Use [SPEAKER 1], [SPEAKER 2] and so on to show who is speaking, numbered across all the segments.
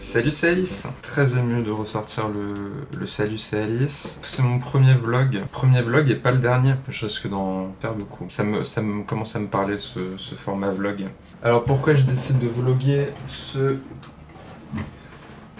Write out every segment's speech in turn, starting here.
[SPEAKER 1] Salut, c'est Alice. Très ému de ressortir le Salut, c'est Alice. C'est mon premier vlog. Premier vlog et pas le dernier. Je risque d'en faire beaucoup. Ça me commence à me parler ce format vlog. Alors pourquoi je décide de vlogger ce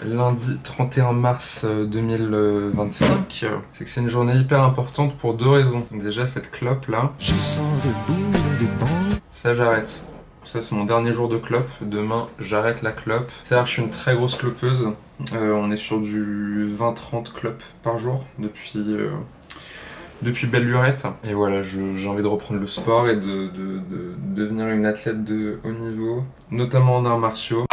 [SPEAKER 1] lundi 31 mars 2025? C'est que c'est une journée hyper importante pour deux raisons. Déjà cette clope là.
[SPEAKER 2] Je sens le bout des bancs.
[SPEAKER 1] Ça j'arrête. Ça c'est mon dernier jour de clope, demain j'arrête la clope. C'est-à-dire que je suis une très grosse clopeuse, on est sur du 20-30 clopes par jour depuis belle lurette. Et voilà, j'ai envie de reprendre le sport et de devenir une athlète de haut niveau, notamment en arts martiaux.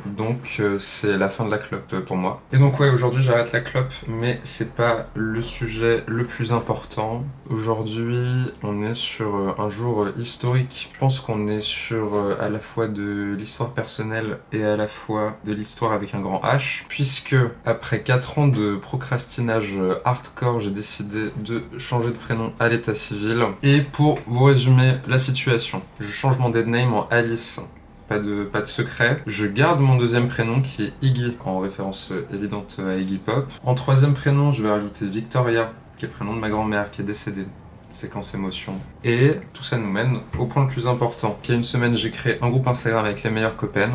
[SPEAKER 1] Donc c'est la fin de la clope pour moi. Et donc ouais, aujourd'hui j'arrête la clope, mais c'est pas le sujet le plus important. Aujourd'hui on est sur un jour historique. Je pense qu'on est sur à la fois de l'histoire personnelle et à la fois de l'histoire avec un grand H. Puisque après 4 ans de procrastinage hardcore, j'ai décidé de changer de prénom à l'état civil. Et pour vous résumer la situation, je change mon dead name en Alice. Pas de secret. Je garde mon deuxième prénom qui est Iggy, en référence évidente à Iggy Pop. En troisième prénom, je vais rajouter Victoria, qui est le prénom de ma grand-mère qui est décédée. Séquence émotion. Et tout ça nous mène au point le plus important. Il y a une semaine, j'ai créé un groupe Instagram avec les meilleures copaines.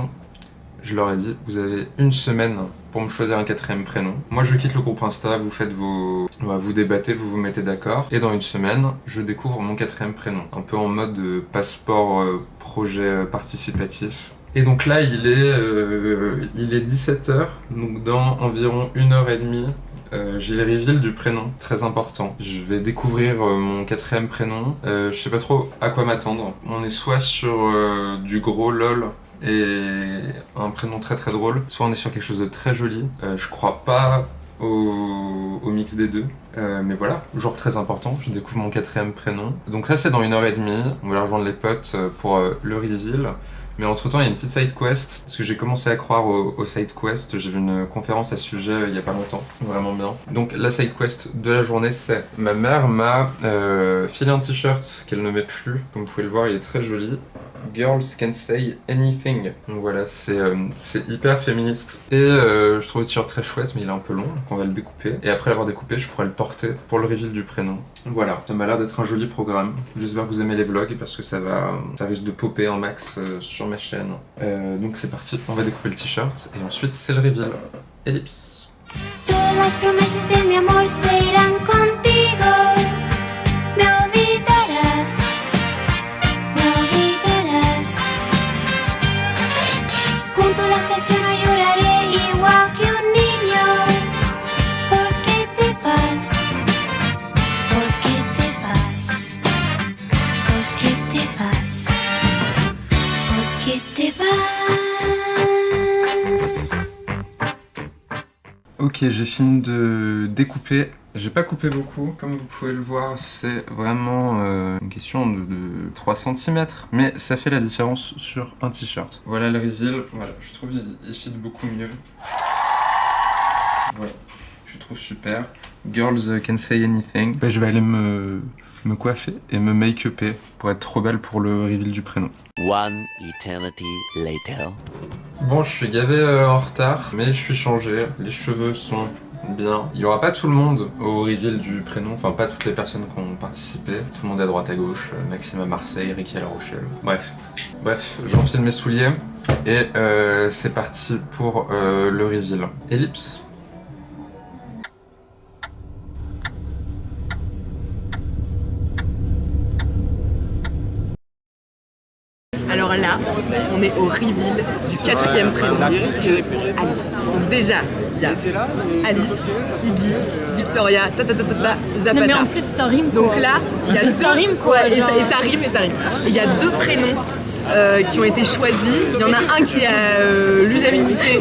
[SPEAKER 1] Je leur ai dit, vous avez une semaine pour me choisir un quatrième prénom. Moi je quitte le groupe Insta, vous faites vous débattez, vous mettez d'accord. Et dans une semaine, je découvre mon quatrième prénom. Un peu en mode passeport projet participatif. Et donc là il est 17h, donc dans environ 1h30, j'ai le reveal du prénom, très important. Je vais découvrir mon quatrième prénom. Je sais pas trop à quoi m'attendre. On est soit sur du gros lol, et un prénom très très drôle, soit on est sur quelque chose de très joli. Je crois pas au mix des deux, mais voilà, jour très important, je découvre mon quatrième prénom. Donc ça c'est dans 1h30, on va rejoindre les potes pour le reveal. Mais entre temps il y a une petite side quest, parce que j'ai commencé à croire au side quest, j'ai vu une conférence à ce sujet il y a pas longtemps, vraiment bien. Donc la side quest de la journée c'est, ma mère m'a filé un t-shirt qu'elle ne met plus, comme vous pouvez le voir il est très joli. Girls can say anything. Donc voilà, c'est hyper féministe. Et je trouve le t-shirt très chouette, mais il est un peu long, donc on va le découper. Et après l'avoir découpé, je pourrais le porter pour le reveal du prénom. Voilà, ça m'a l'air d'être un joli programme. J'espère que vous aimez les vlogs, parce que ça risque de popper en max sur ma chaîne. Donc c'est parti, on va découper le t-shirt, et ensuite c'est le reveal. Ellipse.
[SPEAKER 3] Todas las promesas de mi amor se irán contigo. Me olvidarás, me olvidarás. Junto a la estación no lloraré igual que un niño. ¿Por qué te vas? ¿Por qué te vas? ¿Por qué te vas? ¿Por qué te vas?
[SPEAKER 1] Ok, j'ai fini de découper. J'ai pas coupé beaucoup, comme vous pouvez le voir, c'est vraiment une question de 3 cm, mais ça fait la différence sur un t-shirt. Voilà le reveal, voilà, je trouve il fit beaucoup mieux. Voilà, je trouve super. Girls can say anything. Je vais aller me coiffer et me make-upper pour être trop belle pour le reveal du prénom.
[SPEAKER 2] One eternity later.
[SPEAKER 1] Bon, je suis gavé en retard, mais je suis changé, les cheveux sont bien. Il y aura pas tout le monde au reveal du prénom, enfin pas toutes les personnes qui ont participé. Tout le monde est à droite à gauche, Maxime à Marseille, Ricky à La Rochelle. Bref, j'enfile mes souliers et c'est parti pour le reveal. Ellipse.
[SPEAKER 4] Alors là, on est au reveal du quatrième prénom de Alice. Donc déjà, il y a Alice, Iggy, Victoria, Zapata.
[SPEAKER 5] Non mais en plus ça rime quoi.
[SPEAKER 4] Donc là, il y a
[SPEAKER 5] Ça rime quoi,
[SPEAKER 4] ouais, et
[SPEAKER 5] genre.
[SPEAKER 4] ça rime. Et il y a 2 prénoms qui ont été choisis. Il y en a un qui a l'unanimité.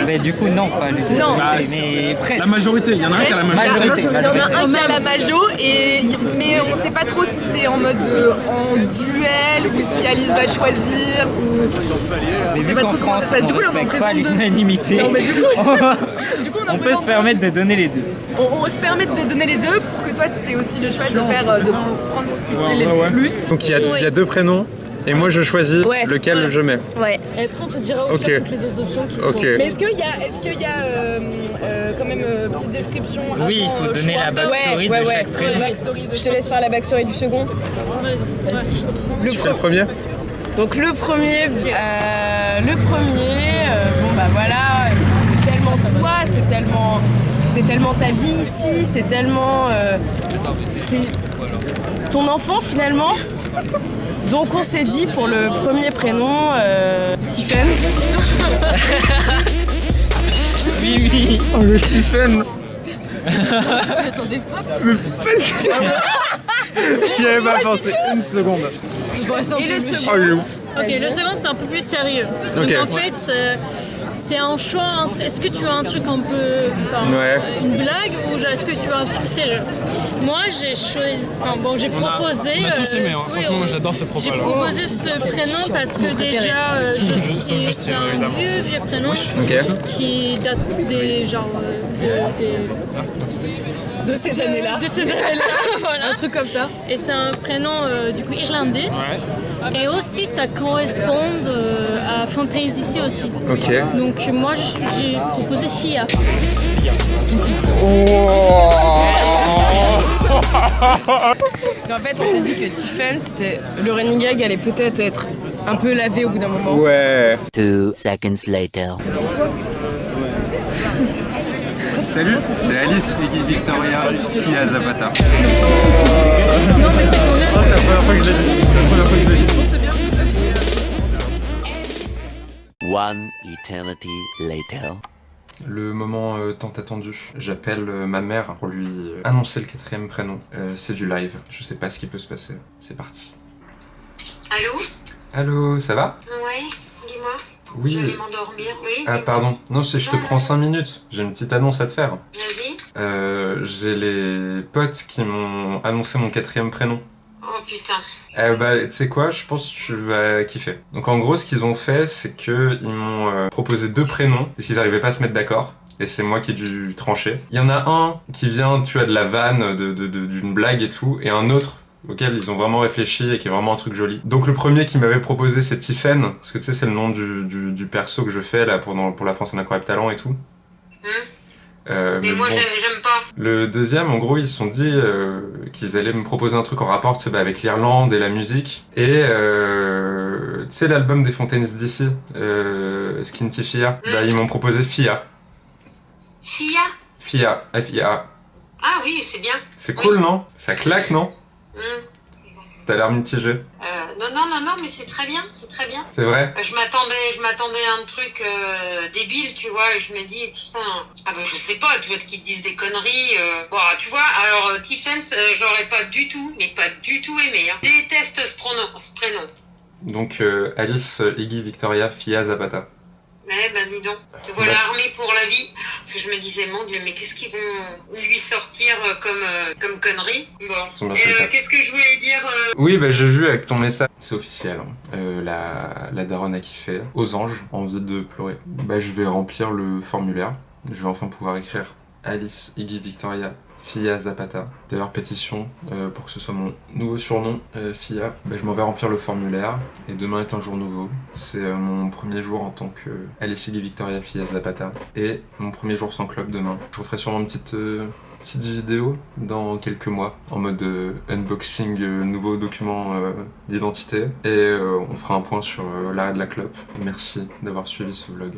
[SPEAKER 6] Mais du coup, non, pas l'unanimité,
[SPEAKER 4] Non.
[SPEAKER 6] mais presque.
[SPEAKER 7] La majorité, il y en a un qui a la majorité.
[SPEAKER 4] Il y en a un qui a la majo, mais on sait pas trop si c'est en mode en duel ou si Alice va choisir ou...
[SPEAKER 6] Mais
[SPEAKER 4] sait
[SPEAKER 6] vu
[SPEAKER 4] pas
[SPEAKER 6] qu'en
[SPEAKER 4] trop comment
[SPEAKER 6] France,
[SPEAKER 4] ça se passe. Du
[SPEAKER 6] on
[SPEAKER 4] coup, là, on
[SPEAKER 6] respecte pas
[SPEAKER 4] présente deux.
[SPEAKER 6] l'unanimité,
[SPEAKER 4] Non, mais du coup, on
[SPEAKER 6] on peut se permettre de donner les deux.
[SPEAKER 4] on se permet de donner les deux pour que toi tu aies aussi le choix de faire de prendre ce qui te plaît le plus.
[SPEAKER 7] Donc il y a 2 prénoms.
[SPEAKER 1] Et moi je choisis
[SPEAKER 4] Ouais.
[SPEAKER 1] lequel je mets.
[SPEAKER 4] Ouais.
[SPEAKER 5] Et après, on te dira au
[SPEAKER 1] Ok.
[SPEAKER 5] pire toutes les autres options qui sont.
[SPEAKER 1] Ok.
[SPEAKER 4] Mais est-ce qu'il y a quand même petite description
[SPEAKER 6] Oui, il faut donner la backstory de chaque prénom.
[SPEAKER 4] Je te laisse faire la backstory du second.
[SPEAKER 1] Tu fais le premier?
[SPEAKER 4] Donc le premier, bon bah voilà, c'est tellement toi, c'est tellement ta vie ici, c'est tellement, c'est ton enfant finalement. Donc on s'est dit pour le premier prénom, Tiffen.
[SPEAKER 6] Oui, oui.
[SPEAKER 1] Oh le Tiffen.
[SPEAKER 5] Tu l'attendais pas?
[SPEAKER 1] J'y avais pas pensé une seconde.
[SPEAKER 5] Et le second.
[SPEAKER 1] Oh le ouf.
[SPEAKER 5] Ok, le second c'est un peu plus sérieux.
[SPEAKER 1] Ok.
[SPEAKER 5] Donc en fait, c'est un choix entre est-ce que tu as un truc un peu. Enfin,
[SPEAKER 1] Ouais.
[SPEAKER 5] une blague ou genre, est-ce que tu as un truc sérieux? Moi j'ai choisi. Enfin bon, j'ai proposé.
[SPEAKER 7] On a tous aimé, hein.
[SPEAKER 5] oui,
[SPEAKER 7] Franchement, moi j'adore ce propos
[SPEAKER 5] J'ai
[SPEAKER 7] là.
[SPEAKER 5] proposé ce prénom parce que déjà,
[SPEAKER 7] Sauf
[SPEAKER 5] c'est
[SPEAKER 7] Justine,
[SPEAKER 5] un
[SPEAKER 7] évidemment.
[SPEAKER 5] vieux prénom
[SPEAKER 1] Ok.
[SPEAKER 5] qui date des genre
[SPEAKER 4] De ces années-là.
[SPEAKER 5] de ces années-là, voilà.
[SPEAKER 4] Un truc comme ça.
[SPEAKER 5] Et c'est un prénom du coup irlandais.
[SPEAKER 7] Ouais.
[SPEAKER 5] Et aussi ça correspond à Fontaines d'ici aussi.
[SPEAKER 1] Ok.
[SPEAKER 5] Donc moi j'ai proposé Fia.
[SPEAKER 4] Parce qu'en fait on s'est dit que Tiffen, c'était le running gag allait peut-être être un peu lavé au bout d'un moment.
[SPEAKER 1] Ouais.
[SPEAKER 2] 2 seconds later.
[SPEAKER 1] Salut, c'est Alice Iggy Victoria Fia Zapata.
[SPEAKER 5] Non mais c'est combien?
[SPEAKER 1] C'est la première fois que je l'ai dit.
[SPEAKER 2] One eternity later.
[SPEAKER 1] Le moment tant attendu. J'appelle ma mère pour lui annoncer le 4e prénom. C'est du live, je sais pas ce qui peut se passer. C'est parti.
[SPEAKER 8] Allô?
[SPEAKER 1] Allô, ça va?
[SPEAKER 8] Ouais, dis-moi.
[SPEAKER 1] Oui.
[SPEAKER 8] Je vais m'endormir, oui.
[SPEAKER 1] Ah pardon, non je te prends 5 minutes, j'ai une petite annonce à te faire.
[SPEAKER 8] Vas-y.
[SPEAKER 1] J'ai les potes qui m'ont annoncé mon 4e prénom.
[SPEAKER 8] Oh putain.
[SPEAKER 1] Tu sais quoi, je pense que tu vas kiffer. Donc en gros, ce qu'ils ont fait, c'est que ils m'ont proposé 2 prénoms, et qu'ils n'arrivaient pas à se mettre d'accord. Et c'est moi qui ai dû trancher. Il y en a un qui vient, tu vois, de la vanne, d'une blague et tout, et un autre auquel ils ont vraiment réfléchi et qui est vraiment un truc joli. Donc le premier qui m'avait proposé, c'est Tiffen, parce que tu sais, c'est le nom du perso que je fais là pour La France un incroyable talent et tout.
[SPEAKER 8] Mais moi
[SPEAKER 1] bon.
[SPEAKER 8] j'aime pas.
[SPEAKER 1] Le deuxième, en gros, ils se sont dit qu'ils allaient me proposer un truc en rapport, tu sais, avec l'Irlande et la musique. Et tu sais, l'album des Fontaines d'ici, Skinty Fia, bah ils m'ont proposé Fia.
[SPEAKER 8] Fia?
[SPEAKER 1] Fia, F-I-A.
[SPEAKER 8] Ah oui, c'est bien.
[SPEAKER 1] C'est cool, non? Ça claque, non? T'as l'air mitigé.
[SPEAKER 8] Non, mais c'est très bien, c'est très bien.
[SPEAKER 1] C'est vrai?
[SPEAKER 8] Je m'attendais à un truc débile, tu vois, et je me dis, putain, ah bah je sais pas, tu vois, qu'ils disent des conneries. Bon, tu vois, alors Tiffen, je l'aurais pas du tout, mais pas du tout aimé. Hein. Déteste ce prénom.
[SPEAKER 1] Donc Alice Iggy Victoria Fia Zapata.
[SPEAKER 8] Eh ben dis donc, te voilà armé pour la vie. Parce que je me disais, mon Dieu, mais qu'est-ce qu'ils vont lui sortir comme connerie? Bon. Qu'est-ce que je voulais dire
[SPEAKER 1] Oui, bah j'ai vu avec ton message. C'est officiel, hein. La daronne a kiffé. Aux anges, envie de pleurer. Bah je vais remplir le formulaire. Je vais enfin pouvoir écrire Alice Iggy Victoria Fia Zapata. D'ailleurs, pétition pour que ce soit mon nouveau surnom, Fia. Bah, je m'en vais remplir le formulaire et demain est un jour nouveau. C'est mon premier jour en tant que Alice Iggy Victoria Fia Zapata et mon premier jour sans club demain. Je referai sûrement une petite vidéo dans quelques mois en mode unboxing nouveaux documents d'identité et on fera un point sur l'arrêt de la clope. Merci d'avoir suivi ce vlog.